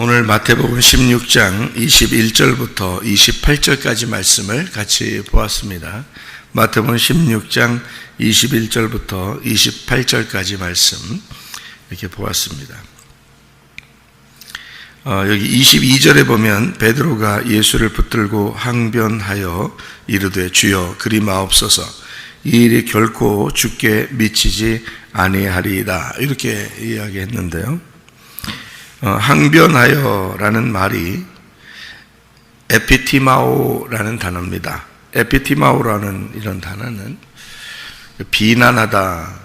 오늘 마태복음 16장 21절부터 28절까지 말씀을 같이 보았습니다. 마태복음 16장 21절부터 28절까지 말씀 이렇게 보았습니다. 여기 22절에 보면 베드로가 예수를 붙들고 항변하여 이르되 주여 그리 마옵소서 이 일이 결코 주께 미치지 아니하리이다 이렇게 이야기했는데요. 항변하여라는 말이 에피티마오라는 단어입니다. 에피티마오라는 이런 단어는 비난하다,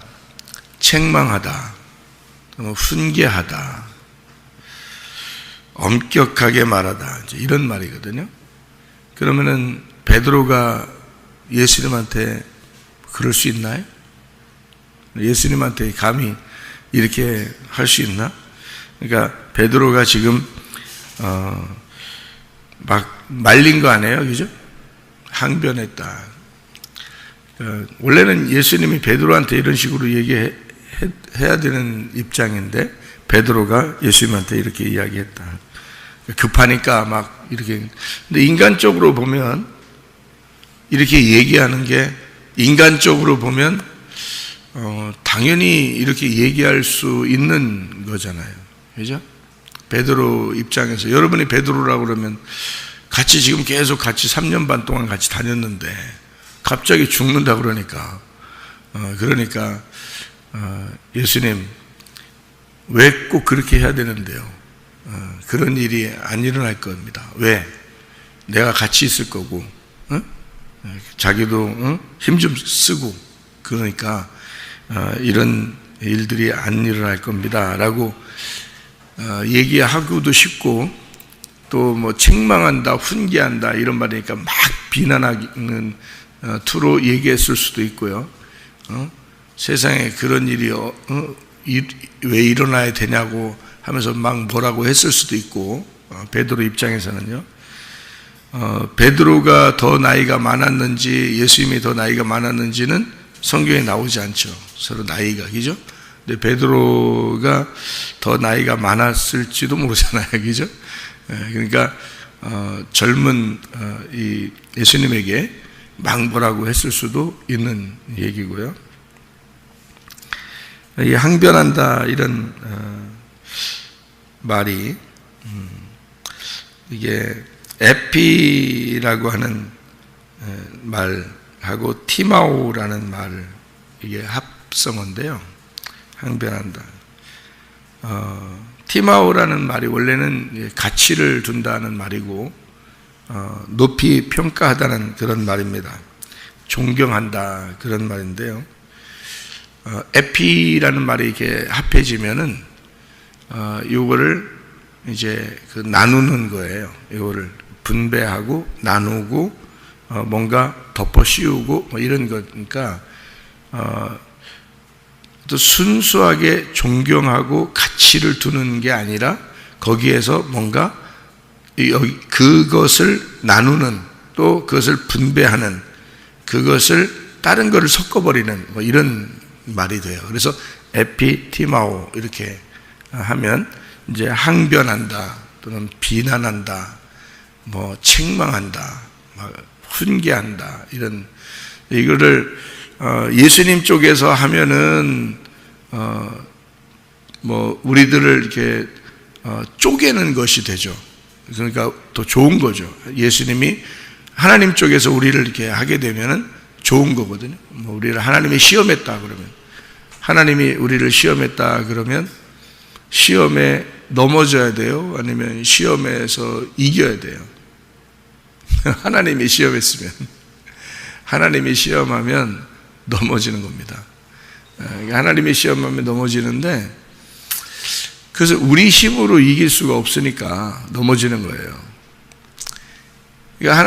책망하다, 훈계하다, 엄격하게 말하다 이런 말이거든요. 그러면은 베드로가 예수님한테 그럴 수 있나요? 예수님한테 감히 이렇게 할 수 있나? 그러니까 베드로가 지금 막 말린 거 아니에요, 그죠? 항변했다. 원래는 예수님이 베드로한테 이런 식으로 얘기해야 되는 입장인데 베드로가 예수님한테 이렇게 이야기했다. 급하니까 막 이렇게. 근데 인간적으로 보면 이렇게 얘기하는 게 인간적으로 보면 당연히 이렇게 얘기할 수 있는 거잖아요. 그죠? 베드로 입장에서 여러분이 베드로라고 그러면 같이 지금 계속 같이 3년 반 동안 같이 다녔는데 갑자기 죽는다 그러니까 예수님 왜 꼭 그렇게 해야 되는데요? 그런 일이 안 일어날 겁니다. 왜? 내가 같이 있을 거고 자기도 힘 좀 쓰고 그러니까 이런 일들이 안 일어날 겁니다 라고 얘기하기도 쉽고 또 뭐 책망한다, 훈계한다 이런 말이니까 막 비난하는 투로 얘기했을 수도 있고요. 세상에 그런 일이 왜 일어나야 되냐고 하면서 막 뭐라고 했을 수도 있고 베드로 입장에서는요. 베드로가 더 나이가 많았는지 예수님이 더 나이가 많았는지는 성경에 나오지 않죠. 서로 나이가, 그죠? 근데 베드로가 더 나이가 많았을지도 모르잖아요, 그죠? 그러니까 젊은 이 예수님에게 막 뭐라고 했을 수도 있는 얘기고요. 이 항변한다 이런 말이 이게 에피라고 하는 말하고 티마오라는 말 이게 합성어인데요. 항변한다. 티마오라는 말이 원래는 가치를 둔다는 말이고 높이 평가하다는 그런 말입니다. 존경한다 그런 말인데요. 에피라는 말이 이렇게 합해지면은 이거를 이제 그 나누는 거예요. 이거를 분배하고 나누고 뭔가 덮어 씌우고 뭐 이런 거니까 또 순수하게 존경하고 가치를 두는 게 아니라 거기에서 뭔가 그것을 나누는 또 그것을 분배하는 그것을 다른 것을 섞어버리는 뭐 이런 말이 돼요. 그래서 에피티마오 이렇게 하면 이제 항변한다 또는 비난한다 뭐 책망한다 훈계한다 이런 이거를 예수님 쪽에서 하면은 뭐 우리들을 이렇게 쪼개는 것이 되죠. 그러니까 더 좋은 거죠. 예수님이 하나님 쪽에서 우리를 이렇게 하게 되면은 좋은 거거든요. 뭐 우리를 하나님이 시험했다 그러면 하나님이 우리를 시험했다 그러면 시험에 넘어져야 돼요? 아니면 시험에서 이겨야 돼요? 하나님이 시험했으면 하나님이 시험하면 넘어지는 겁니다. 하나님이 시험하면 넘어지는데 그래서 우리 힘으로 이길 수가 없으니까 넘어지는 거예요. 그러니까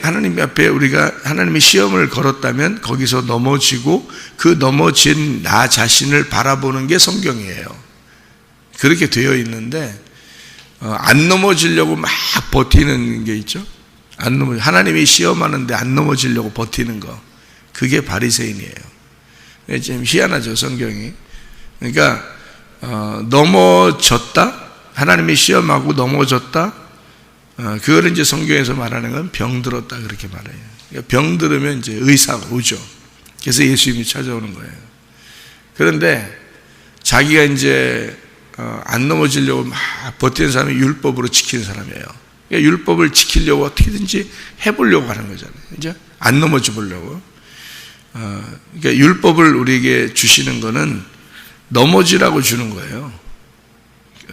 하나님 앞에 우리가 하나님의 시험을 걸었다면 거기서 넘어지고 그 넘어진 나 자신을 바라보는 게 성경이에요. 그렇게 되어 있는데 안 넘어지려고 막 버티는 게 있죠. 하나님이 시험하는데 안 넘어지려고 버티는 거. 그게 바리새인이에요. 좀 희한하죠, 성경이. 그러니까 넘어졌다, 하나님이 시험하고 넘어졌다. 그거를 이제 성경에서 말하는 건 병들었다 그렇게 말해요. 그러니까 병들으면 이제 의사가 오죠. 그래서 예수님이 찾아오는 거예요. 그런데 자기가 이제 안 넘어지려고 막 버티는 사람이 율법으로 지키는 사람이에요. 그러니까 율법을 지키려고 어떻게든지 해보려고 하는 거잖아요. 이제 안 넘어져 보려고. 그러니까 율법을 우리에게 주시는 거는 넘어지라고 주는 거예요.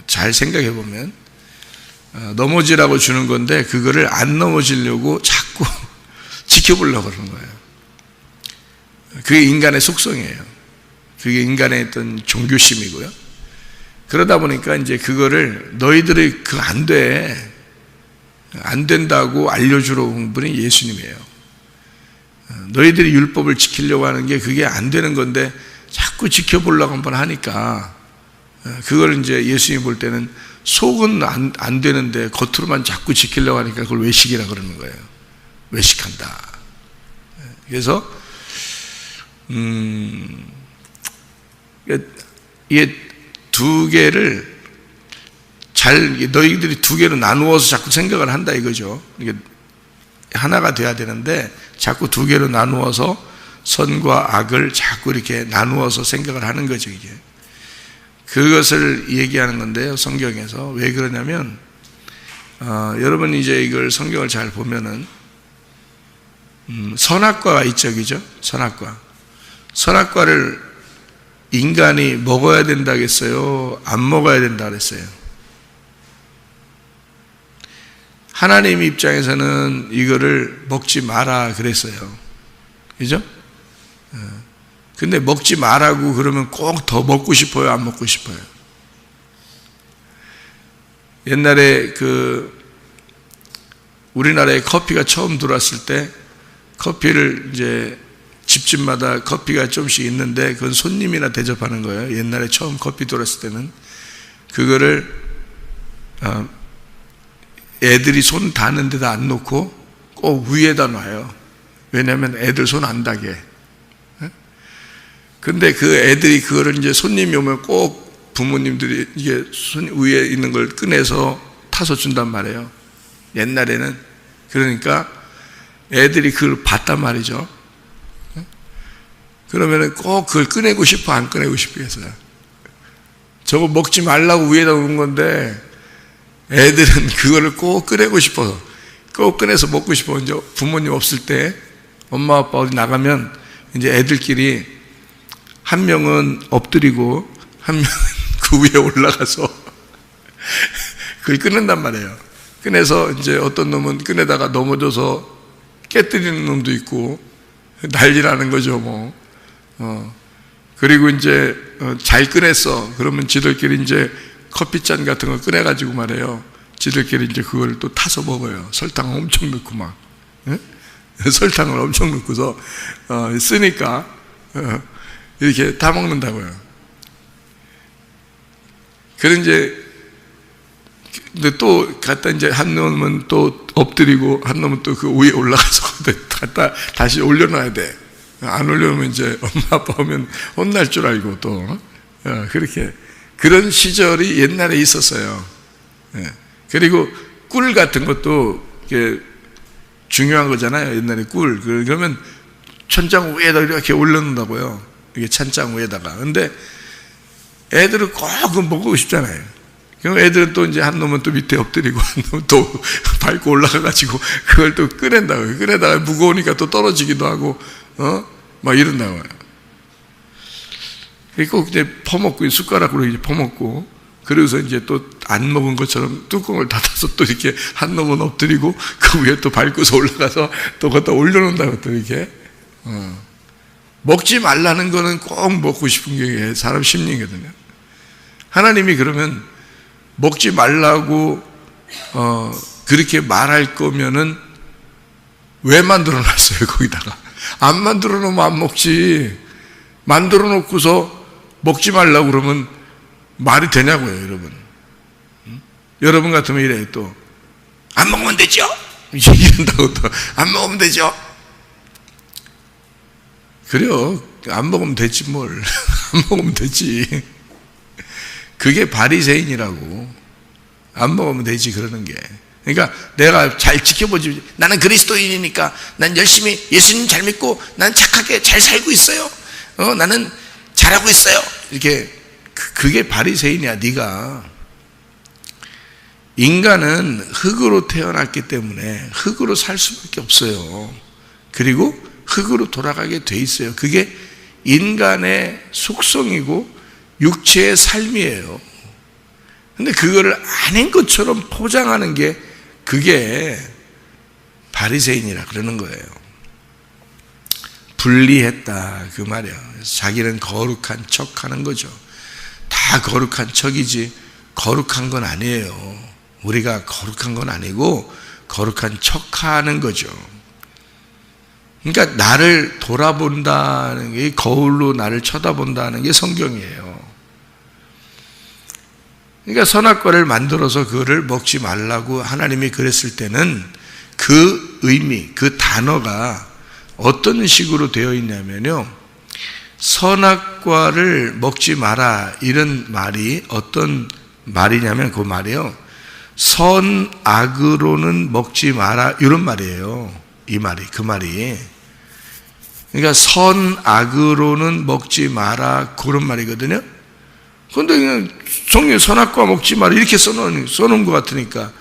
잘 생각해 보면 넘어지라고 주는 건데 그거를 안 넘어지려고 자꾸 지켜보려고 그러는 거예요. 그게 인간의 속성이에요. 그게 인간의 어떤 종교심이고요. 그러다 보니까 이제 그거를 너희들이 그거 안 돼. 안 된다고 알려주러 온 분이 예수님이에요. 너희들이 율법을 지키려고 하는 게 그게 안 되는 건데 자꾸 지켜보려고 한번 하니까 그걸 이제 예수님이 볼 때는 속은 안 되는데 겉으로만 자꾸 지키려고 하니까 그걸 외식이라 그러는 거예요. 외식한다. 그래서 이게 두 개를 너희들이 두 개로 나누어서 자꾸 생각을 한다 이거죠. 이게 하나가 돼야 되는데 자꾸 두 개로 나누어서 선과 악을 자꾸 이렇게 나누어서 생각을 하는 거죠. 이게 그것을 얘기하는 건데요. 성경에서 왜 그러냐면 여러분 이제 이걸 성경을 잘 보면은 선악과가 있죠, 그죠? 선악과를 인간이 먹어야 된다 그랬어요? 안 먹어야 된다 그랬어요? 하나님 입장에서는 이거를 먹지 마라 그랬어요. 그죠? 근데 먹지 마라고 그러면 꼭 더 먹고 싶어요? 안 먹고 싶어요? 옛날에 우리나라에 커피가 처음 들어왔을 때 커피를 이제 집집마다 커피가 조금씩 있는데 그건 손님이나 대접하는 거예요. 옛날에 처음 커피 들어왔을 때는 그거를 애들이 손 닿는 데다 안 놓고 꼭 위에다 놔요. 왜냐하면 애들 손 안 닿게. 근데 그 애들이 그거를 이제 손님이 오면 꼭 부모님들이 이게 손 위에 있는 걸 꺼내서 타서 준단 말이에요. 옛날에는. 그러니까 애들이 그걸 봤단 말이죠. 그러면은 꼭 그걸 꺼내고 싶어, 안 꺼내고 싶겠어요? 저거 먹지 말라고 위에다 놓은 건데 애들은 그거를 꼭 꺼내고 싶어서, 꼭 꺼내서 먹고 싶어. 이제 부모님 없을 때 엄마 아빠 어디 나가면 이제 애들끼리 한 명은 엎드리고 한 명은 그 위에 올라가서 그걸 꺼낸단 말이에요. 꺼내서 이제 어떤 놈은 꺼내다가 넘어져서 깨뜨리는 놈도 있고 난리라는 거죠, 뭐. 그리고 이제 잘 꺼냈어. 그러면 지들끼리 이제 커피잔 같은 거 꺼내가지고 말해요. 지들끼리 이제 그걸 또 타서 먹어요. 설탕 엄청 넣고 막. 예? 설탕을 엄청 넣고서 쓰니까 이렇게 다 먹는다고요. 그런 이제 근데 또 갖다 이제 한 놈은 또 엎드리고 한 놈은 또 그 위에 올라가서 갖다 다시 올려놔야 돼. 안 올려놓으면 이제 엄마 아빠 오면 혼날 줄 알고 또 그렇게 그런 시절이 옛날에 있었어요. 그리고 꿀 같은 것도 이게 중요한 거잖아요. 옛날에 꿀. 그러면 천장 위에다 이렇게 올려놓는다고요. 이게 찬장 위에다가. 근데 애들은 꼭 그거 먹고 싶잖아요. 그럼 애들은 또 이제 한 놈은 또 밑에 엎드리고 한 놈은 또 밟고 올라가가지고 그걸 또 꺼낸다고요. 꺼내다가 무거우니까 또 떨어지기도 하고, 막 이런다고요. 그리고 이제 퍼먹고, 숟가락으로 이제 퍼먹고, 그러고서 이제 또 안 먹은 것처럼 뚜껑을 닫아서 또 이렇게 한 놈은 엎드리고 그 위에 또 밟고서 올라가서 또 거기다 올려놓는다고 또 이렇게. 먹지 말라는 거는 꼭 먹고 싶은 게 사람 심리거든요. 하나님이 그러면 먹지 말라고 그렇게 말할 거면은 왜 만들어 놨어요, 거기다가? 안 만들어 놓으면 안 먹지. 만들어 놓고서 먹지 말라고 그러면 말이 되냐고요, 여러분. 여러분 같으면 이래 또 안 먹으면 되죠? 이런다고 또 안 먹으면 되죠? 그래요. 안 먹으면 되지 뭘. 안 먹으면 되지. 그게 바리새인이라고. 안 먹으면 되지, 그러는 게. 그러니까 내가 잘 지켜보지, 나는 그리스도인이니까 난 열심히 예수님 잘 믿고 난 착하게 잘 살고 있어요. 나는 잘하고 있어요. 이렇게. 그게 바리새인이야. 네가. 인간은 흙으로 태어났기 때문에 흙으로 살 수밖에 없어요. 그리고 흙으로 돌아가게 돼 있어요. 그게 인간의 속성이고 육체의 삶이에요. 근데 그거를 아닌 것처럼 포장하는 게, 그게 바리새인이라 그러는 거예요. 분리했다, 그 말이야. 자기는 거룩한 척 하는 거죠. 다 거룩한 척이지 거룩한 건 아니에요. 우리가 거룩한 건 아니고 거룩한 척 하는 거죠. 그러니까 나를 돌아본다는 게, 거울로 나를 쳐다본다는 게 성경이에요. 그러니까 선악과를 만들어서 그거를 먹지 말라고 하나님이 그랬을 때는 그 의미, 그 단어가 어떤 식으로 되어 있냐면요, 선악과를 먹지 마라, 이런 말이 어떤 말이냐면 그 말이요, 선악으로는 먹지 마라, 이런 말이에요. 이 말이, 그 말이. 그러니까 선악으로는 먹지 마라, 그런 말이거든요. 그런데 그냥 성경에 선악과 먹지 마라 이렇게 써놓은 것 같으니까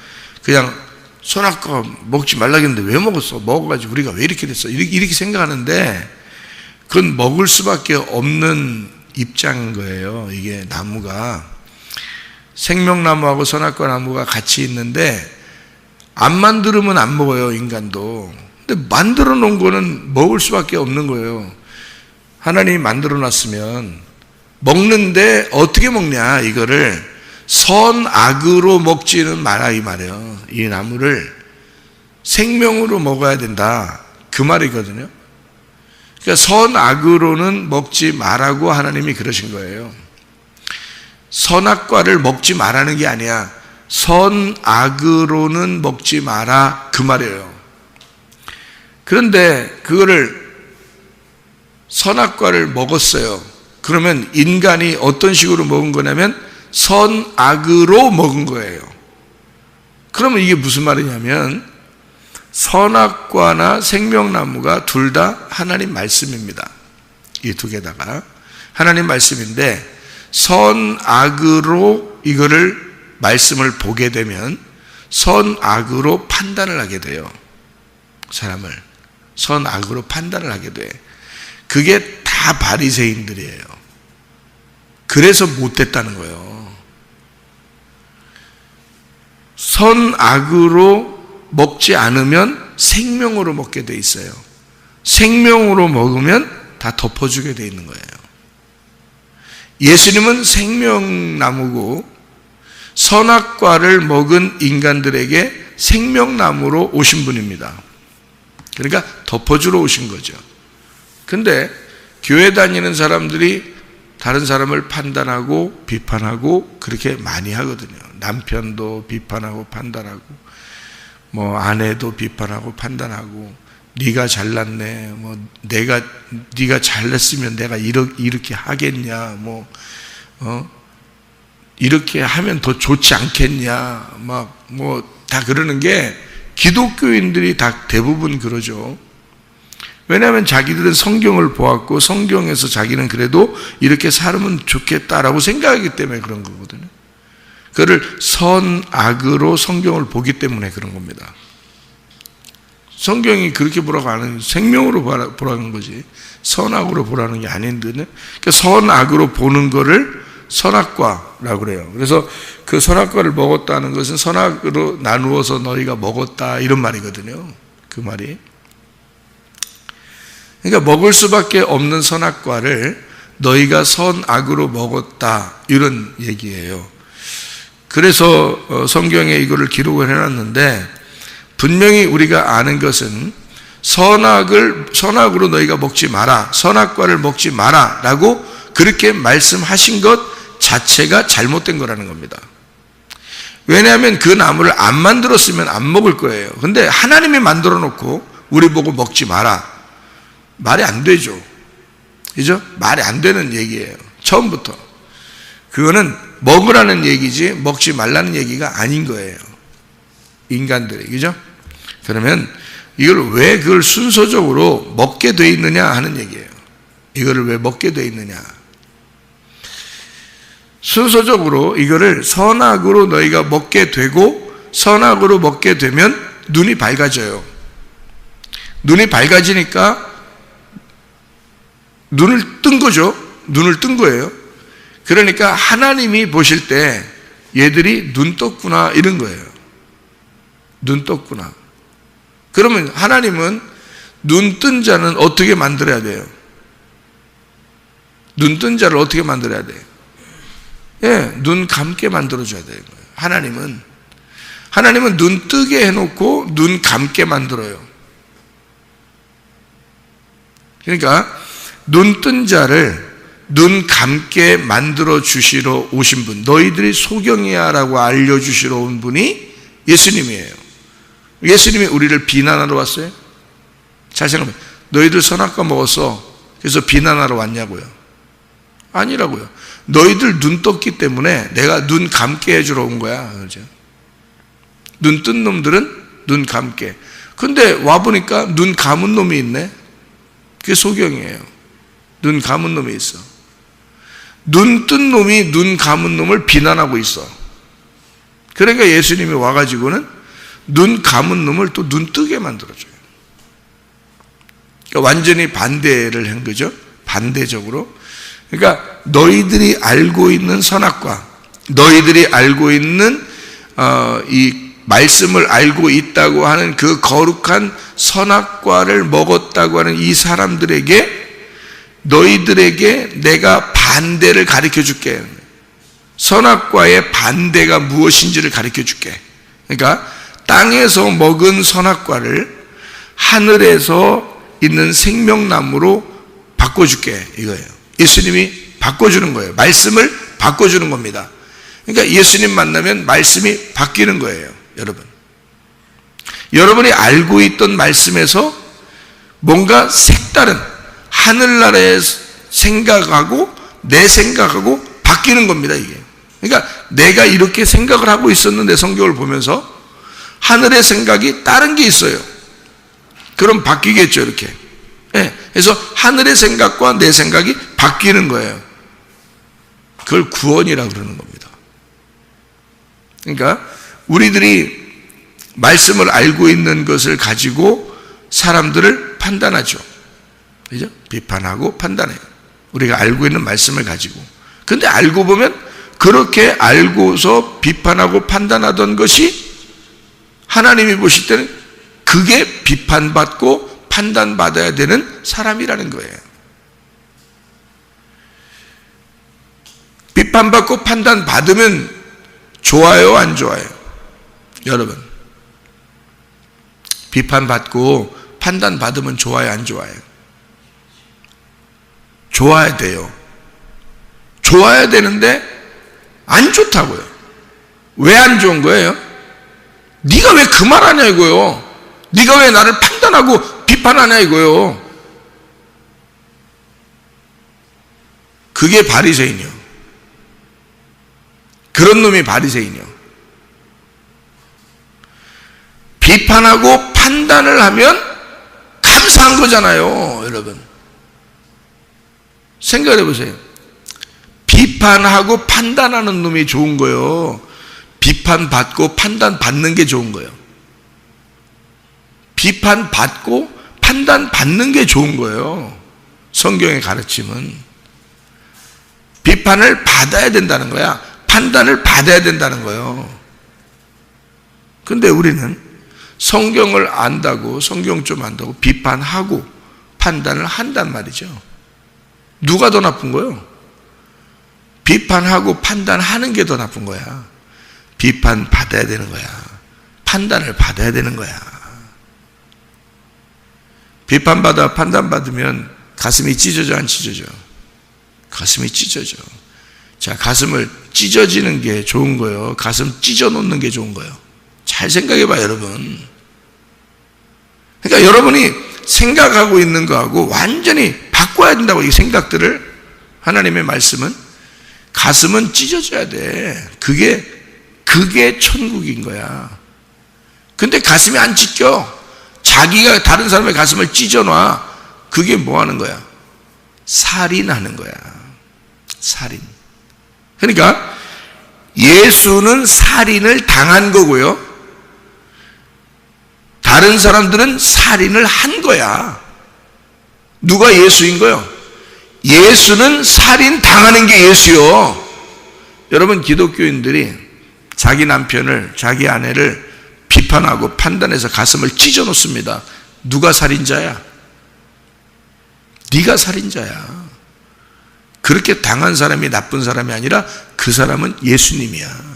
그냥 선악과 먹지 말라겠는데 왜 먹었어? 먹어가지고 우리가 왜 이렇게 됐어? 이렇게 생각하는데, 그건 먹을 수밖에 없는 입장인 거예요. 이게 나무가, 생명나무하고 선악과 나무가 같이 있는데 안 만들면 안 먹어요, 인간도. 근데 만들어 놓은 거는 먹을 수밖에 없는 거예요. 하나님이 만들어 놨으면 먹는데 어떻게 먹냐, 이거를 선악으로 먹지는 마라, 이 말이에요. 이 나무를 생명으로 먹어야 된다, 그 말이거든요. 그러니까 선악으로는 먹지 마라고 하나님이 그러신 거예요. 선악과를 먹지 말라는 게 아니야, 선악으로는 먹지 마라, 그 말이에요. 그런데 그거를 선악과를 먹었어요. 그러면 인간이 어떤 식으로 먹은 거냐면 선악으로 먹은 거예요. 그러면 이게 무슨 말이냐면 선악과나 생명나무가 둘 다 하나님 말씀입니다. 이 두 개다가 하나님 말씀인데, 선악으로 이거를 말씀을 보게 되면 선악으로 판단을 하게 돼요. 사람을 선악으로 판단을 하게 돼. 그게 다 바리새인들이에요. 그래서 못됐다는 거예요. 선악으로 먹지 않으면 생명으로 먹게 돼 있어요. 생명으로 먹으면 다 덮어주게 돼 있는 거예요. 예수님은 생명나무고 선악과를 먹은 인간들에게 생명나무로 오신 분입니다. 그러니까 덮어주러 오신 거죠. 근데 교회 다니는 사람들이 다른 사람을 판단하고 비판하고 그렇게 많이 하거든요. 남편도 비판하고 판단하고, 뭐 아내도 비판하고 판단하고, 네가 잘났네, 뭐 네가 잘났으면 내가 이렇게 하겠냐, 이렇게 하면 더 좋지 않겠냐, 뭐 다 그러는 게 기독교인들이 다 대부분 그러죠. 왜냐하면 자기들은 성경을 보았고 성경에서 자기는 그래도 이렇게 살면 좋겠다라고 생각하기 때문에 그런 거거든요. 그를 선악으로 성경을 보기 때문에 그런 겁니다. 성경이 그렇게 보라고 하는, 생명으로 보라는 거지 선악으로 보라는 게 아닌데, 그러니까 선악으로 보는 거를 선악과라고 그래요. 그래서 그 선악과를 먹었다는 것은 선악으로 나누어서 너희가 먹었다, 이런 말이거든요. 그 말이. 그러니까 먹을 수밖에 없는 선악과를 너희가 선악으로 먹었다, 이런 얘기예요. 그래서 성경에 이거를 기록을 해놨는데, 분명히 우리가 아는 것은 선악으로 너희가 먹지 마라, 선악과를 먹지 마라 라고 그렇게 말씀하신 것 자체가 잘못된 거라는 겁니다. 왜냐하면 그 나무를 안 만들었으면 안 먹을 거예요. 근데 하나님이 만들어 놓고 우리 보고 먹지 마라, 말이 안 되죠. 그죠? 말이 안 되는 얘기예요. 처음부터. 그거는 먹으라는 얘기지 먹지 말라는 얘기가 아닌 거예요. 인간들이. 그죠? 그러면 이걸 왜 그걸 순서적으로 먹게 돼 있느냐 하는 얘기예요. 이거를 왜 먹게 돼 있느냐. 순서적으로 이거를 선악으로 너희가 먹게 되고 선악으로 먹게 되면 눈이 밝아져요. 눈이 밝아지니까 눈을 뜬 거죠. 눈을 뜬 거예요. 그러니까 하나님이 보실 때 얘들이 눈 떴구나 이런 거예요. 눈 떴구나. 그러면 하나님은 눈 뜬 자는 어떻게 만들어야 돼요? 눈 뜬 자를 어떻게 만들어야 돼요? 예, 눈 감게 만들어줘야 돼요. 하나님은 눈 뜨게 해놓고 눈 감게 만들어요. 그러니까 눈 뜬 자를 눈 감게 만들어 주시러 오신 분, 너희들이 소경이야 라고 알려주시러 온 분이 예수님이에요. 예수님이 우리를 비난하러 왔어요? 잘 생각해보세요. 너희들 선악과 먹었어. 그래서 비난하러 왔냐고요? 아니라고요. 너희들 눈 떴기 때문에 내가 눈 감게 해주러 온 거야. 그렇죠? 눈 뜬 놈들은 눈 감게. 근데 와보니까 눈 감은 놈이 있네? 그게 소경이에요. 눈 감은 놈이 있어. 눈 뜬 놈이 눈 감은 놈을 비난하고 있어. 그러니까 예수님이 와가지고는 눈 감은 놈을 또 눈 뜨게 만들어줘요. 그러니까 완전히 반대를 한 거죠. 반대적으로. 그러니까 너희들이 알고 있는 선악과, 너희들이 알고 있는 이 말씀을 알고 있다고 하는 그 거룩한 선악과를 먹었다고 하는 이 사람들에게, 너희들에게 내가 반대를 가르쳐 줄게. 선악과의 반대가 무엇인지를 가르쳐 줄게. 그러니까 땅에서 먹은 선악과를 하늘에서 있는 생명나무로 바꿔줄게 이거예요. 예수님이 바꿔주는 거예요. 말씀을 바꿔주는 겁니다. 그러니까 예수님 만나면 말씀이 바뀌는 거예요. 여러분, 여러분이 알고 있던 말씀에서 뭔가 색다른 하늘나라의 생각하고 내 생각하고 바뀌는 겁니다. 이게. 그러니까 내가 이렇게 생각을 하고 있었는데 성경을 보면서 하늘의 생각이 다른 게 있어요. 그럼 바뀌겠죠, 이렇게. 네. 그래서 하늘의 생각과 내 생각이 바뀌는 거예요. 그걸 구원이라고 그러는 겁니다. 그러니까 우리들이 말씀을 알고 있는 것을 가지고 사람들을 판단하죠. 그죠? 비판하고 판단해요. 우리가 알고 있는 말씀을 가지고. 근데 알고 보면 그렇게 알고서 비판하고 판단하던 것이 하나님이 보실 때는 그게 비판받고 판단받아야 되는 사람이라는 거예요. 비판받고 판단받으면 좋아요, 안 좋아요? 여러분, 비판받고 판단받으면 좋아요, 안 좋아요? 좋아야 돼요. 좋아야 되는데 안 좋다고요. 왜 안 좋은 거예요? 네가 왜 그 말 하냐 이거요. 네가 왜 나를 판단하고 비판하냐 이거요. 그게 바리새인이요. 그런 놈이 바리새인이요. 비판하고 판단을 하면 감사한 거잖아요, 여러분. 생각해 보세요. 비판하고 판단하는 놈이 좋은 거예요. 비판받고 판단받는 게 좋은 거예요. 비판받고 판단받는 게 좋은 거예요. 성경의 가르침은 비판을 받아야 된다는 거야. 판단을 받아야 된다는 거예요. 근데 우리는 성경을 안다고, 성경 좀 안다고 비판하고 판단을 한단 말이죠. 누가 더 나쁜 거예요? 비판하고 판단하는 게 더 나쁜 거야. 비판 받아야 되는 거야. 판단을 받아야 되는 거야. 비판받아 판단받으면 가슴이 찢어져, 안 찢어져? 가슴이 찢어져. 자, 가슴을 찢어지는 게 좋은 거예요? 가슴 찢어 놓는 게 좋은 거예요? 잘 생각해 봐, 여러분. 그러니까 여러분이 생각하고 있는 거하고 완전히 바꿔야 된다고, 이 생각들을. 하나님의 말씀은 가슴은 찢어져야 돼. 그게 천국인 거야. 근데 가슴이 안 찢겨. 자기가 다른 사람의 가슴을 찢어놔. 그게 뭐 하는 거야? 살인하는 거야. 살인. 그러니까 예수는 살인을 당한 거고요. 다른 사람들은 살인을 한 거야. 누가 예수인 거요? 예수는 살인 당하는 게 예수요. 여러분, 기독교인들이 자기 남편을, 자기 아내를 비판하고 판단해서 가슴을 찢어 놓습니다. 누가 살인자야? 네가 살인자야. 그렇게 당한 사람이 나쁜 사람이 아니라 그 사람은 예수님이야.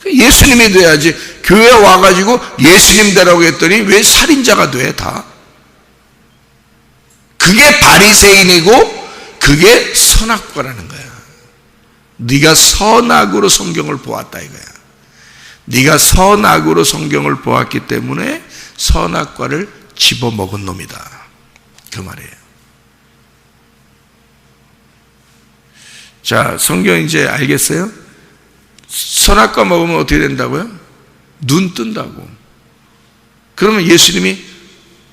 예수님이 돼야지. 교회 와가지고 예수님 되라고 했더니 왜 살인자가 돼? 다. 그게 바리새인이고 그게 선악과라는 거야. 네가 선악으로 성경을 보았다 이거야. 네가 선악으로 성경을 보았기 때문에 선악과를 집어먹은 놈이다. 그 말이에요. 자, 성경 이제 알겠어요? 선악과 먹으면 어떻게 된다고요? 눈 뜬다고. 그러면 예수님이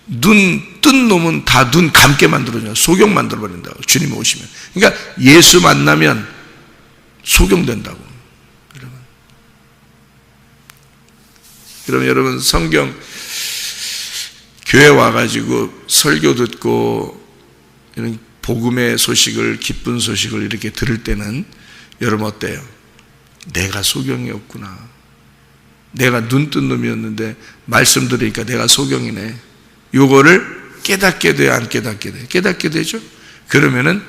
눈 뜬 놈은 다 눈 감게 만들어줘요. 소경 만들어버린다고. 주님이 오시면. 그러니까 예수 만나면 소경된다고. 그럼 여러분, 성경 교회 와가지고 설교 듣고 이런 복음의 소식을, 기쁜 소식을 이렇게 들을 때는 여러분 어때요? 내가 소경이었구나. 내가 눈 뜬 놈이었는데 말씀 들으니까 내가 소경이네. 요거를 깨닫게 돼요, 안 깨닫게 돼요? 깨닫게 되죠? 그러면은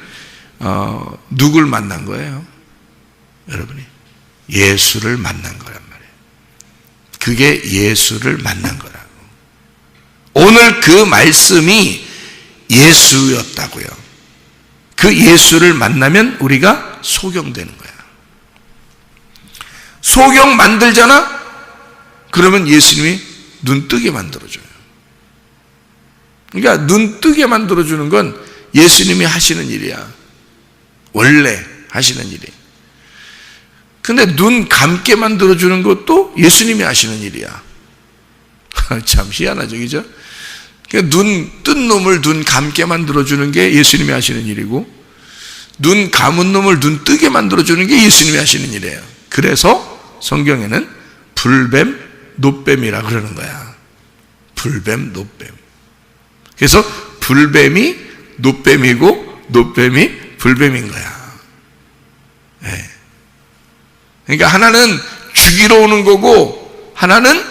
누굴 만난 거예요? 여러분이 예수를 만난 거란 말이에요. 그게 예수를 만난 거라고. 오늘 그 말씀이 예수였다고요. 그 예수를 만나면 우리가 소경되는 거야. 소경 만들잖아? 그러면 예수님이 눈 뜨게 만들어줘요. 그러니까 눈 뜨게 만들어주는 건 예수님이 하시는 일이야. 원래 하시는 일이. 근데 눈 감게 만들어주는 것도 예수님이 하시는 일이야. 참 희한하죠, 그죠? 그러니까 눈 뜬 놈을 눈 감게 만들어주는 게 예수님이 하시는 일이고, 눈 감은 놈을 눈 뜨게 만들어주는 게 예수님이 하시는 일이에요. 그래서 성경에는 불뱀, 노뱀이라 그러는 거야. 불뱀, 노뱀. 그래서 불뱀이 노뱀이고 노뱀이 불뱀인 거야. 네. 그러니까 하나는 죽이러 오는 거고 하나는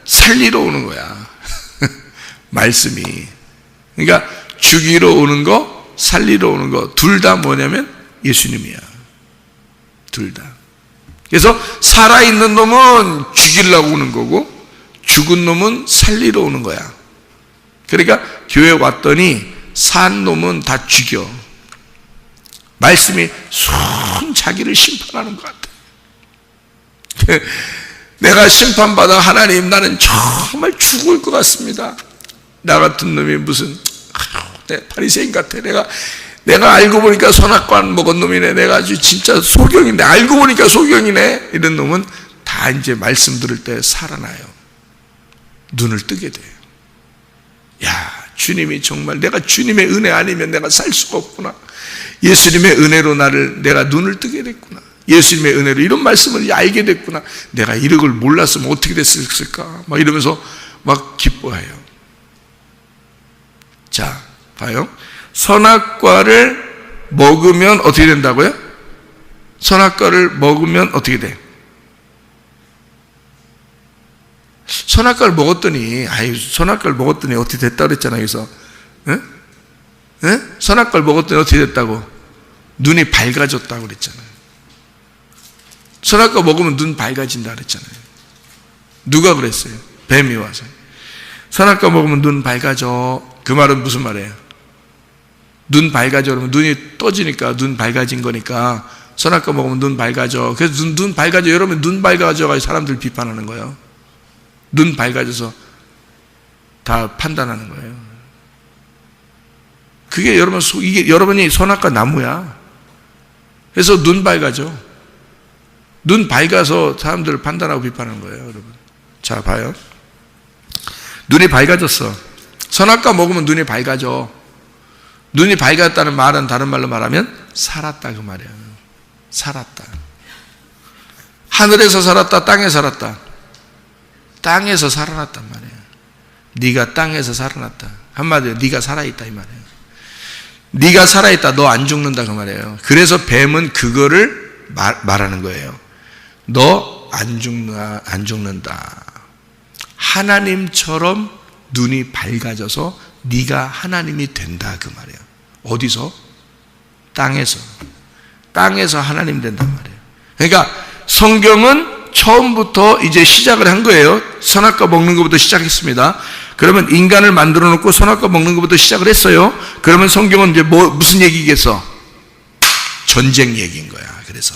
살리러 오는 거야. 말씀이. 그러니까 죽이러 오는 거, 살리러 오는 거 둘 다 뭐냐면 예수님이야. 둘 다. 그래서 살아있는 놈은 죽이려고 오는 거고 죽은 놈은 살리러 오는 거야. 그러니까 교회 왔더니 산 놈은 다 죽여. 말씀이 손 자기를 심판하는 것 같아. 내가 심판받아 하나님 나는 정말 죽을 것 같습니다. 나 같은 놈이 무슨 바리새인 같아. 내가 알고 보니까 선악과 먹은 놈이네. 내가 아주 진짜 소경인데 알고 보니까 소경이네. 이런 놈은 다 이제 말씀 들을 때 살아나요. 눈을 뜨게 돼요. 야, 주님이 정말 내가 주님의 은혜 아니면 내가 살 수가 없구나. 예수님의 은혜로 내가 눈을 뜨게 됐구나. 예수님의 은혜로 이런 말씀을 알게 됐구나. 내가 이런 걸 몰랐으면 어떻게 됐을까? 막 이러면서 막 기뻐해요. 자, 봐요. 선악과를 먹으면 어떻게 된다고요? 선악과를 먹으면 어떻게 돼? 선악과를 먹었더니, 선악과를 먹었더니 어떻게 됐다고 그랬잖아요. 그래서, 선악과를 먹었더니 어떻게 됐다고? 눈이 밝아졌다고 그랬잖아요. 선악과 먹으면 눈 밝아진다 그랬잖아요. 누가 그랬어요? 뱀이 와서. 선악과 먹으면 눈 밝아져. 그 말은 무슨 말이에요? 눈 밝아져. 그러면 눈이 떠지니까 눈 밝아진 거니까 선악과 먹으면 눈 밝아져. 그래서 눈 밝아져. 여러분 눈 밝아져가지고 사람들 비판하는 거예요. 눈 밝아져서 다 판단하는 거예요. 그게 이게 여러분이 선악과 나무야. 그래서 눈 밝아져. 눈 밝아서 사람들을 판단하고 비판하는 거예요, 여러분. 자, 봐요. 눈이 밝아졌어. 선악과 먹으면 눈이 밝아져. 눈이 밝았다는 말은 다른 말로 말하면 살았다 그 말이야. 살았다. 하늘에서 살았다, 땅에 살았다. 땅에서 살아났단 말이야. 네가 땅에서 살아났다. 한마디로 네가 살아있다 이 말이에요. 네가 살아있다. 너 안 죽는다 그 말이에요. 그래서 뱀은 그거를 말하는 거예요. 너 안 죽는다. 하나님처럼 눈이 밝아져서 네가 하나님이 된다 그 말이에요. 어디서? 땅에서 하나님 된단 말이에요. 그러니까 성경은 처음부터 이제 시작을 한 거예요. 선악과 먹는 것부터 시작했습니다. 그러면 인간을 만들어 놓고 선악과 먹는 것부터 시작을 했어요. 그러면 성경은 이제 무슨 얘기겠어? 전쟁 얘기인 거야. 그래서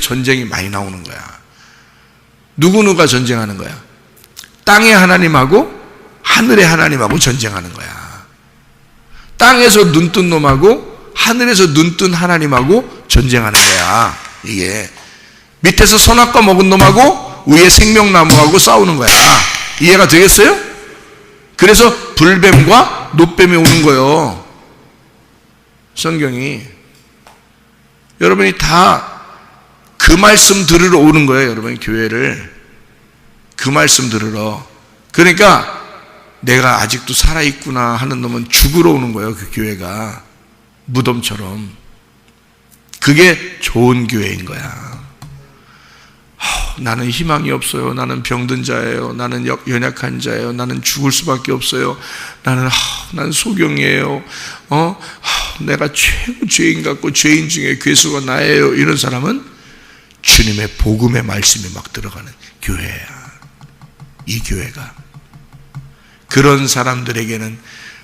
전쟁이 많이 나오는 거야. 누구누가 전쟁하는 거야? 땅의 하나님하고 하늘의 하나님하고 전쟁하는 거야. 땅에서 눈 뜬 놈하고 하늘에서 눈 뜬 하나님하고 전쟁하는 거야. 이게 밑에서 선악과 먹은 놈하고 위에 생명나무하고 싸우는 거야. 이해가 되겠어요? 그래서 불뱀과 노뱀이 오는 거예요. 성경이. 여러분이 다 그 말씀 들으러 오는 거예요. 여러분이 교회를 그 말씀 들으러. 그러니까 내가 아직도 살아있구나 하는 놈은 죽으러 오는 거예요. 그 교회가 무덤처럼. 그게 좋은 교회인 거야. 나는 희망이 없어요. 나는 병든 자예요. 나는 연약한 자예요. 나는 죽을 수밖에 없어요. 나는 소경이에요. 내가 최고 죄인 같고 죄인 중에 괴수가 나예요. 이런 사람은 주님의 복음의 말씀이 막 들어가는 교회야. 이 교회가. 그런 사람들에게는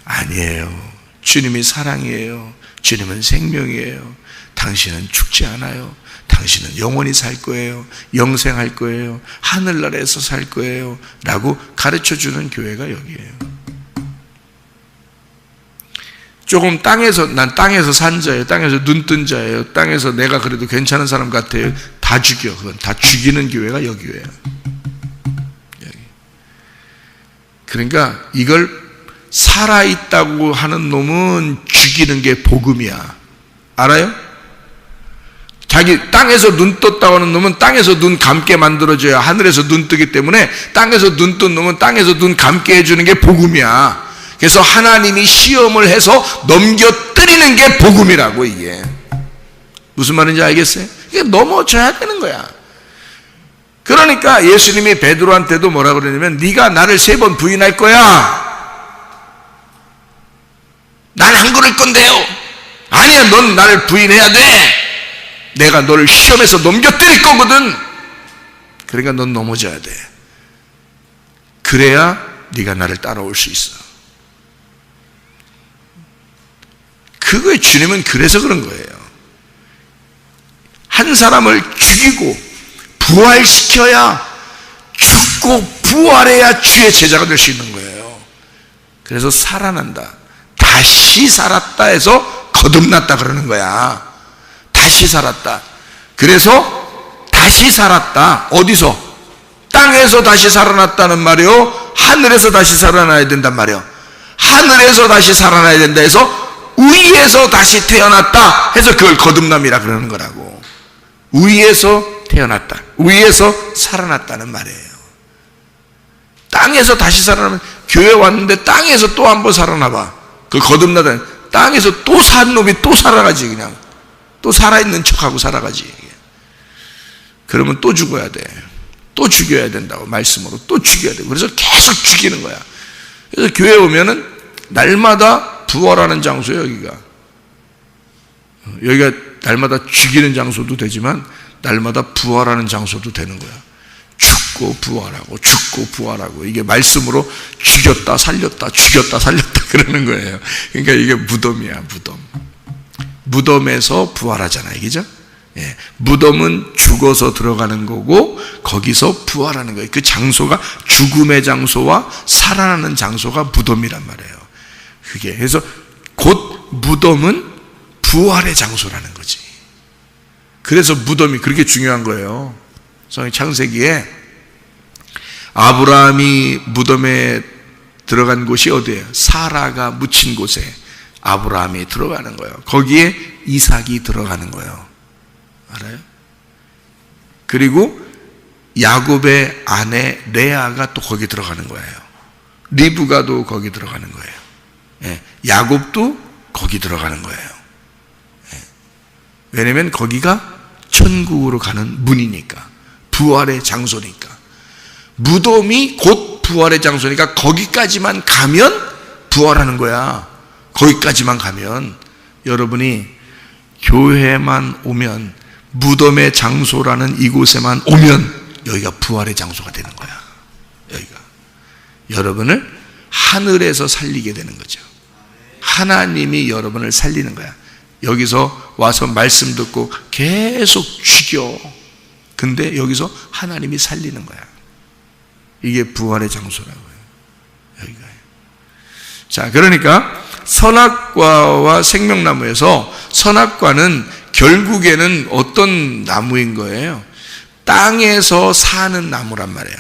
아니에요. 주님이 사랑이에요. 주님은 생명이에요. 당신은 죽지 않아요. 당신은 영원히 살 거예요. 영생할 거예요. 하늘나라에서 살 거예요. 라고 가르쳐주는 교회가 여기에요. 조금 난 땅에서 산 자예요. 땅에서 눈 뜬 자예요. 땅에서 내가 그래도 괜찮은 사람 같아요. 다 죽여. 그건 다 죽이는 교회가 여기예요. 여기. 그러니까 이걸 살아있다고 하는 놈은 죽이는 게 복음이야. 알아요? 자기 땅에서 눈 떴다고 하는 놈은 땅에서 눈 감게 만들어줘야 하늘에서 눈 뜨기 때문에 땅에서 눈 뜬 놈은 땅에서 눈 감게 해주는 게 복음이야. 그래서 하나님이 시험을 해서 넘겨뜨리는 게 복음이라고. 이게 무슨 말인지 알겠어요? 이게 넘어져야 되는 거야. 그러니까 예수님이 베드로한테도 뭐라 그러냐면 네가 나를 3번 부인할 거야. 난 안 그럴 건데요. 아니야, 넌 나를 부인해야 돼. 내가 너를 시험에서 넘겨뜨릴 거거든. 그러니까 넌 넘어져야 돼. 그래야 네가 나를 따라올 수 있어. 그거에 주님은 그래서 그런 거예요. 한 사람을 죽이고 부활시켜야, 죽고 부활해야 주의 제자가 될 수 있는 거예요. 그래서 살아난다. 다시 살았다 해서 거듭났다 그러는 거야. 다시 살았다. 그래서 다시 살았다. 어디서? 땅에서 다시 살아났다는 말이요, 하늘에서 다시 살아나야 된단 말이요. 하늘에서 다시 살아나야 된다 해서 위에서 다시 태어났다 해서 그걸 거듭남이라 그러는 거라고. 위에서 태어났다, 위에서 살아났다는 말이에요. 땅에서 다시 살아나면, 교회 왔는데 땅에서 또 한 번 살아나봐. 그 거듭나다 땅에서 또 산 놈이 또 살아가지. 그냥 또 살아있는 척하고 살아가지. 그러면 또 죽어야 돼. 또 죽여야 된다고. 말씀으로 또 죽여야 돼. 그래서 계속 죽이는 거야. 그래서 교회 오면은 날마다 부활하는 장소예요. 여기가 날마다 죽이는 장소도 되지만 날마다 부활하는 장소도 되는 거야. 죽고 부활하고 죽고 부활하고. 이게 말씀으로 죽였다 살렸다 죽였다 살렸다 그러는 거예요. 그러니까 이게 무덤이야. 무덤에서 부활하잖아요. 그죠? 예. 무덤은 죽어서 들어가는 거고 거기서 부활하는 거예요. 그 장소가 죽음의 장소와 살아나는 장소가 무덤이란 말이에요. 그게. 그래서 곧 무덤은 부활의 장소라는 거지. 그래서 무덤이 그렇게 중요한 거예요. 성경 창세기에 아브라함이 무덤에 들어간 곳이 어디예요? 사라가 묻힌 곳에 아브라함이 들어가는 거예요. 거기에 이삭이 들어가는 거예요. 알아요? 그리고 야곱의 아내 레아가 또 거기 들어가는 거예요. 리브가도 거기 들어가는 거예요. 예, 야곱도 거기 들어가는 거예요. 예, 왜냐하면 거기가 천국으로 가는 문이니까, 부활의 장소니까. 무덤이 곧 부활의 장소니까 거기까지만 가면 부활하는 거야. 거기까지만 가면. 여러분이 교회만 오면, 무덤의 장소라는 이곳에만 오면 여기가 부활의 장소가 되는 거야. 여기가 여러분을 하늘에서 살리게 되는 거죠. 하나님이 여러분을 살리는 거야. 여기서 와서 말씀 듣고 계속 죽여. 근데 여기서 하나님이 살리는 거야. 이게 부활의 장소라고요. 여기가요. 자, 그러니까 선악과와 생명나무에서, 선악과는 결국에는 어떤 나무인 거예요? 땅에서 사는 나무란 말이에요.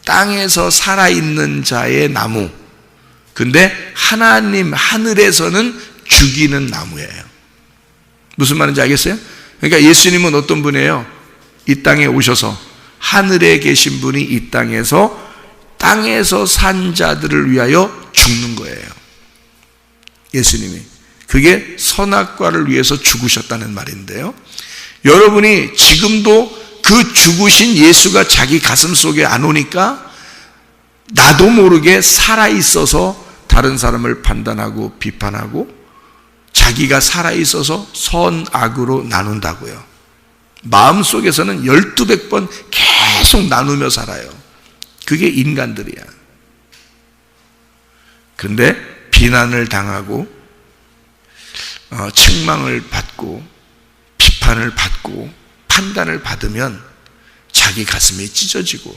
땅에서 살아있는 자의 나무. 근데 하나님 하늘에서는 죽이는 나무예요. 무슨 말인지 알겠어요? 그러니까 예수님은 어떤 분이에요? 이 땅에 오셔서, 하늘에 계신 분이 이 땅에서 산 자들을 위하여 죽는 거예요. 예수님이. 그게 선악과를 위해서 죽으셨다는 말인데요. 여러분이 지금도 그 죽으신 예수가 자기 가슴 속에 안 오니까 나도 모르게 살아있어서 다른 사람을 판단하고 비판하고 자기가 살아있어서 선악으로 나눈다고요. 마음속에서는 1200번 계속 나누며 살아요. 그게 인간들이야. 근데 비난을 당하고 책망을 받고 비판을 받고 판단을 받으면 자기 가슴이 찢어지고,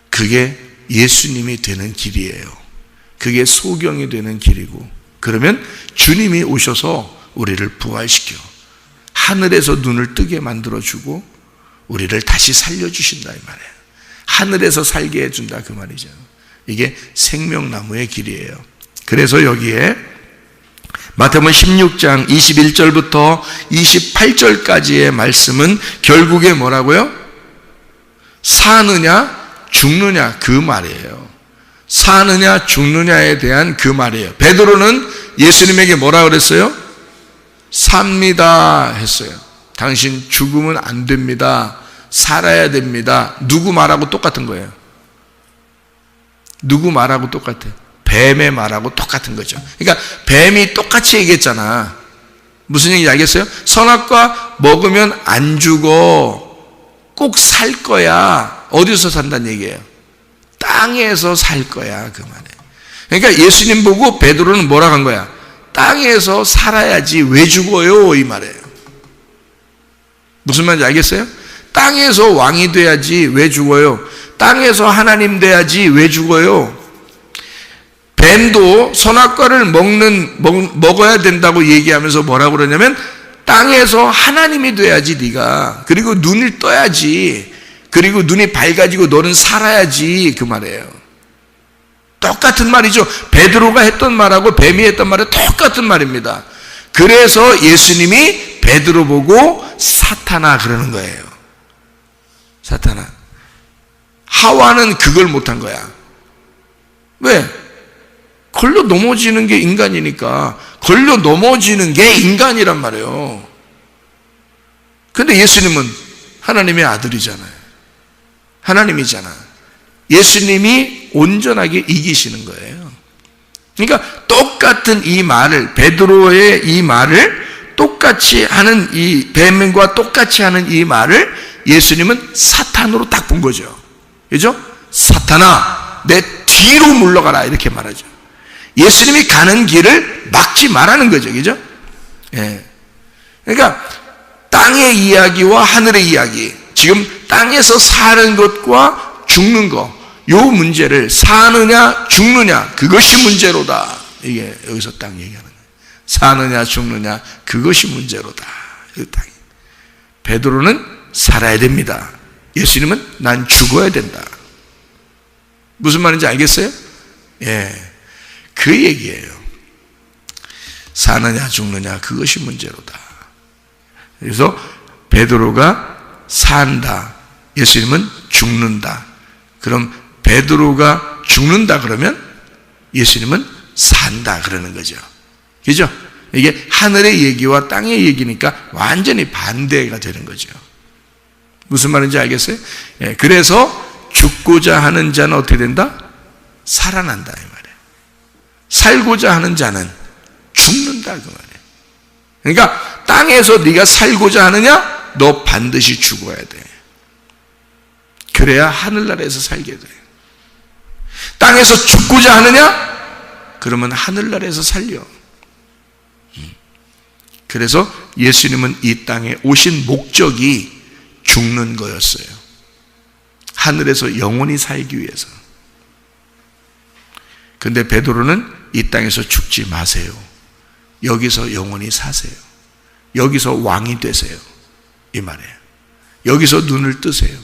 그게 예수님이 되는 길이에요. 그게 소경이 되는 길이고, 그러면 주님이 오셔서 우리를 부활시켜 하늘에서 눈을 뜨게 만들어주고 우리를 다시 살려주신다 이 말이에요. 하늘에서 살게 해준다 그 말이죠. 이게 생명나무의 길이에요. 그래서 여기에 마태복음 16장 21절부터 28절까지의 말씀은 결국에 뭐라고요? 사느냐 죽느냐 그 말이에요. 사느냐 죽느냐에 대한 그 말이에요. 베드로는 예수님에게 뭐라 그랬어요? 삽니다 했어요. 당신 죽으면 안 됩니다. 살아야 됩니다. 누구 말하고 똑같은 거예요? 누구 말하고 똑같아요? 뱀의 말하고 똑같은 거죠. 그러니까 뱀이 똑같이 얘기했잖아. 무슨 얘기인지 알겠어요? 선악과 먹으면 안 죽어. 꼭 살 거야. 어디서 산다는 얘기예요? 땅에서 살 거야 그 말이에요. 그러니까 예수님 보고 베드로는 뭐라 한 거야? 땅에서 살아야지 왜 죽어요 이 말이에요. 무슨 말인지 알겠어요? 땅에서 왕이 돼야지 왜 죽어요? 땅에서 하나님 돼야지 왜 죽어요? 뱀도 선악과를 먹어야 된다고 얘기하면서 뭐라고 그러냐면 땅에서 하나님이 돼야지 네가, 그리고 눈을 떠야지, 그리고 눈이 밝아지고 너는 살아야지 그 말이에요. 똑같은 말이죠. 베드로가 했던 말하고 뱀이 했던 말은 똑같은 말입니다. 그래서 예수님이 베드로 보고 사탄아 그러는 거예요. 사탄아. 하와는 그걸 못한 거야. 왜? 걸려 넘어지는 게 인간이니까. 걸려 넘어지는 게 인간이란 말이에요. 근데 예수님은 하나님의 아들이잖아요. 하나님이잖아. 예수님이 온전하게 이기시는 거예요. 그러니까 똑같은 이 말을, 베드로의 이 말을 똑같이 하는, 이 뱀과 똑같이 하는 이 말을 예수님은 사탄으로 딱 본 거죠. 그죠? 사탄아 내 뒤로 물러가라 이렇게 말하죠. 예수님이 가는 길을 막지 말라는 거죠. 그죠? 예. 그러니까 땅의 이야기와 하늘의 이야기, 지금 땅에서 사는 것과 죽는 것, 요 문제를 사느냐 죽느냐 그것이 문제로다. 이게 여기서 딱 얘기하는 거예요. 사느냐 죽느냐 그것이 문제로다. 베드로는 살아야 됩니다. 예수님은 난 죽어야 된다. 무슨 말인지 알겠어요? 예, 그 얘기예요. 사느냐 죽느냐 그것이 문제로다. 그래서 베드로가 산다, 예수님은 죽는다. 그럼 베드로가 죽는다 그러면 예수님은 산다 그러는 거죠. 그죠? 이게 하늘의 얘기와 땅의 얘기니까 완전히 반대가 되는 거죠. 무슨 말인지 알겠어요? 예, 그래서 죽고자 하는 자는 어떻게 된다? 살아난다 이 말이에요. 살고자 하는 자는 죽는다 그 말이에요. 그러니까 땅에서 네가 살고자 하느냐? 너 반드시 죽어야 돼. 그래야 하늘나라에서 살게 돼. 땅에서 죽고자 하느냐? 그러면 하늘나라에서 살려. 그래서 예수님은 이 땅에 오신 목적이 죽는 거였어요. 하늘에서 영원히 살기 위해서. 근데 베드로는 이 땅에서 죽지 마세요. 여기서 영원히 사세요. 여기서 왕이 되세요. 이 말이에요. 여기서 눈을 뜨세요.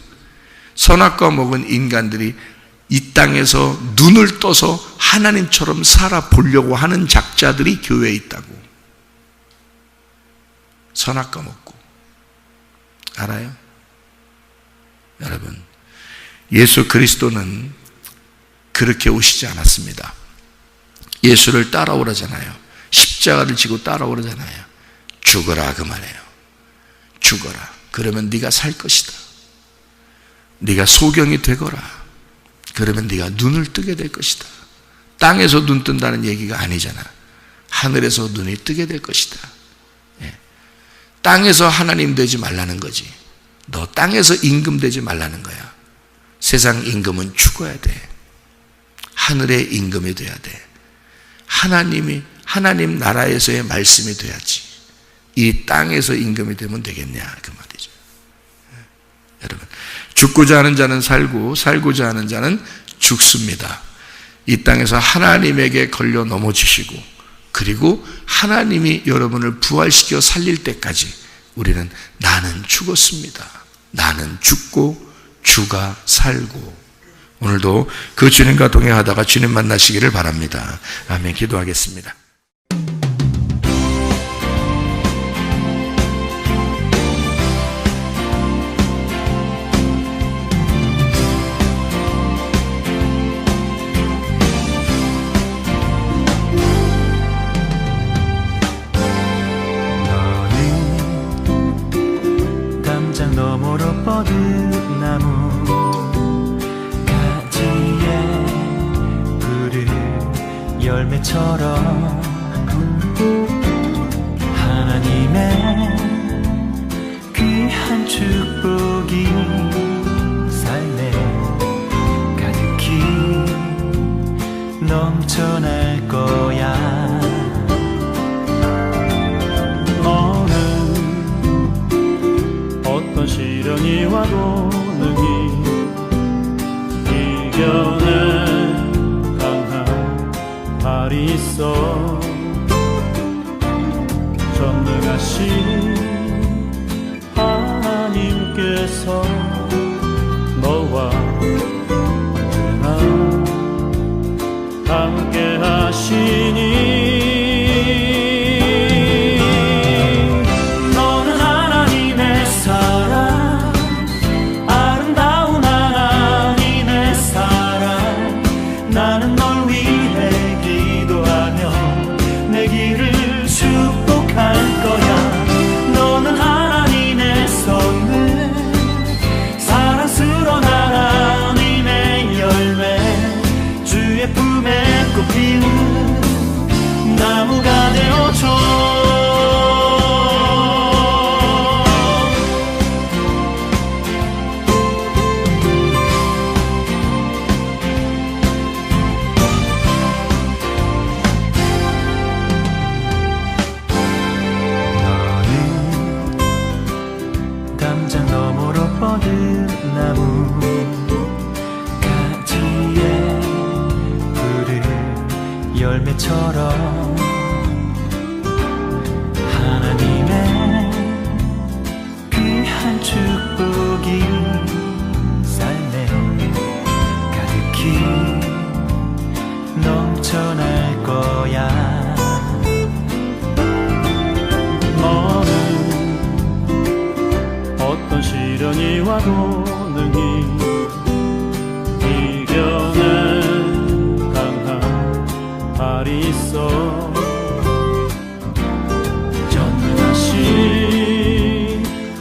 선악과 먹은 인간들이 이 땅에서 눈을 떠서 하나님처럼 살아보려고 하는 작자들이 교회에 있다고. 선악과 먹고. 알아요? 여러분, 예수 그리스도는 그렇게 오시지 않았습니다. 예수를 따라오라잖아요. 십자가를 지고 따라오라잖아요. 죽어라 그 말이에요. 죽어라. 그러면 네가 살 것이다. 네가 소경이 되거라. 그러면 네가 눈을 뜨게 될 것이다. 땅에서 눈 뜬다는 얘기가 아니잖아. 하늘에서 눈이 뜨게 될 것이다. 예. 땅에서 하나님 되지 말라는 거지. 너 땅에서 임금 되지 말라는 거야. 세상 임금은 죽어야 돼. 하늘의 임금이 돼야 돼. 하나님 나라에서의 말씀이 돼야지. 이 땅에서 임금이 되면 되겠냐 그 말이죠. 여러분, 죽고자 하는 자는 살고 살고자 하는 자는 죽습니다. 이 땅에서 하나님에게 걸려 넘어지시고, 그리고 하나님이 여러분을 부활시켜 살릴 때까지 우리는 나는 죽었습니다. 나는 죽고 주가 살고. 오늘도 그 주님과 동행하다가 주님 만나시기를 바랍니다. 아멘. 기도하겠습니다. 너머로 뻗은 나무 가지에 푸른 열매처럼 하나님의 귀한 축복이 삶에 가득히 넘쳐날 거야. 어떤 시련이 와도 능히 이겨낼 강한 발이 있어. 전능하신 하나님께서 너와 언제나 함께 하시니 나무가 되어줘. 너는 담장 너머로 뻗은 나무 가지에 푸른 열매처럼 축복이 삶에 가득히 넘쳐날 거야. 너는 어떤 시련이 와도 능히 이겨낼 강한 발이 있어. 전능하신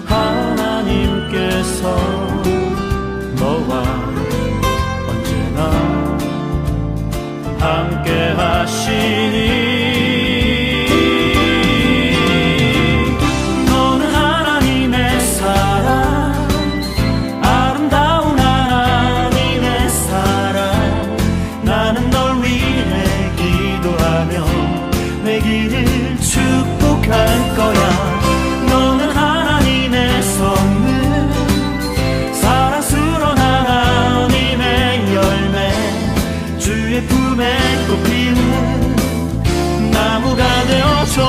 하나님께서 너와 언제나 함께 하시니. 너는 하나님의 사랑, 아름다운 하나님의 사랑. 나는 널 위해 기도하며 내 길을 축복할 거야. 너는 하나님의 선물, 사랑스러운 하나님의 열매, 주의 품에 꽃 피우는 나무가 되어줘.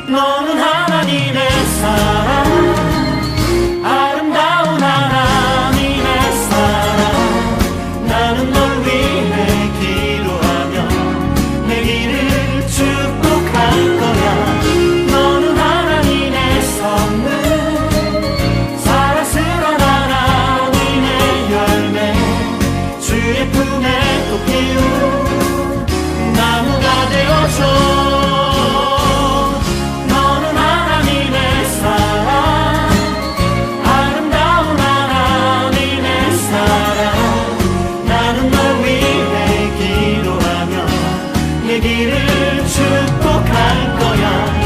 너는 하나님의 사랑, 아름다운 하나님의 사랑. 나는 널 위해 기도하며 내 길을 축복할 거야. 너는 하나님의 선물, 사랑스러운 하나님의 열매, 주의 품에 꽃 피운 나무가 되어줘. 내 길을 축복할 거야.